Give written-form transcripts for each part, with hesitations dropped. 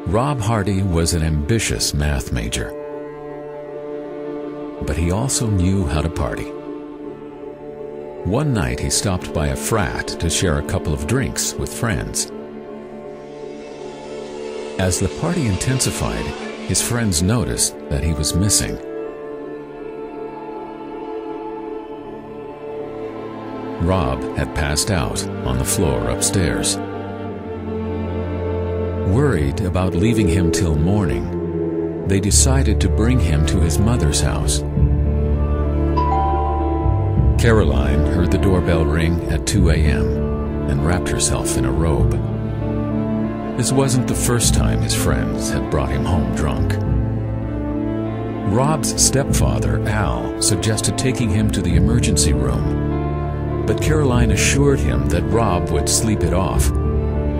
Rob Hardy was an ambitious math major, but he also knew how to party. One night he stopped by a frat to share a couple of drinks with friends. As the party intensified, his friends noticed that he was missing. Rob had passed out on the floor upstairs. Worried about leaving him till morning, they decided to bring him to his mother's house. Caroline heard the doorbell ring at 2 a.m. and wrapped herself in a robe. This wasn't the first time his friends had brought him home drunk. Rob's stepfather, Al, suggested taking him to the emergency room, but Caroline assured him that Rob would sleep it off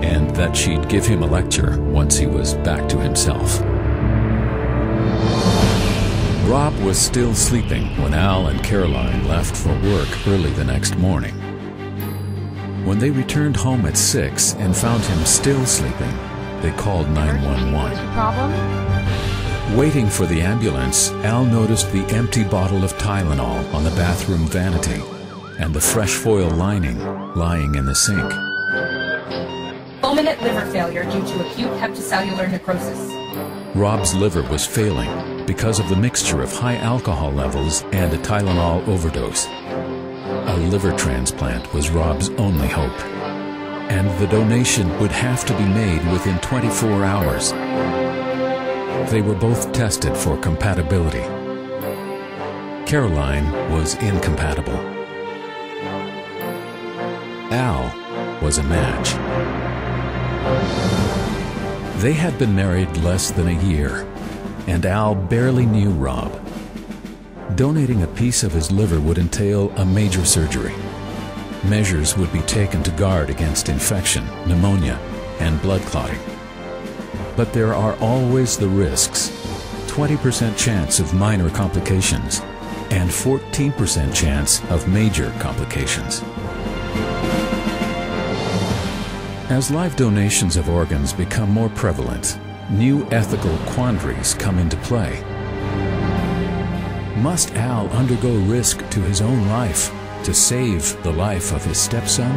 and that she'd give him a lecture once he was back to himself. Rob was still sleeping when Al and Caroline left for work early the next morning. When they returned home at 6 and found him still sleeping, they called 911. Problem? Waiting for the ambulance, Al noticed the empty bottle of Tylenol on the bathroom vanity and the fresh foil lining lying in the sink. Fulminant liver failure due to acute hepatocellular necrosis. Rob's liver was failing because of the mixture of high alcohol levels and a Tylenol overdose. A liver transplant was Rob's only hope, and the donation would have to be made within 24 hours. They were both tested for compatibility. Caroline was incompatible. Al was a match. They had been married less than a year, and Al barely knew Rob. Donating a piece of his liver would entail a major surgery. Measures would be taken to guard against infection, pneumonia, and blood clotting. But there are always the risks: 20% chance of minor complications and 14% chance of major complications. As live donations of organs become more prevalent, new ethical quandaries come into play. Must Al undergo risk to his own life to save the life of his stepson?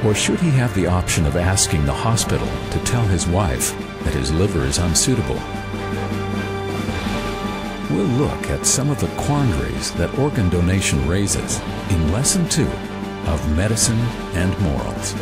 Or should he have the option of asking the hospital to tell his wife that his liver is unsuitable? We'll look at some of the quandaries that organ donation raises in Lesson 2 of Medicine and Morals.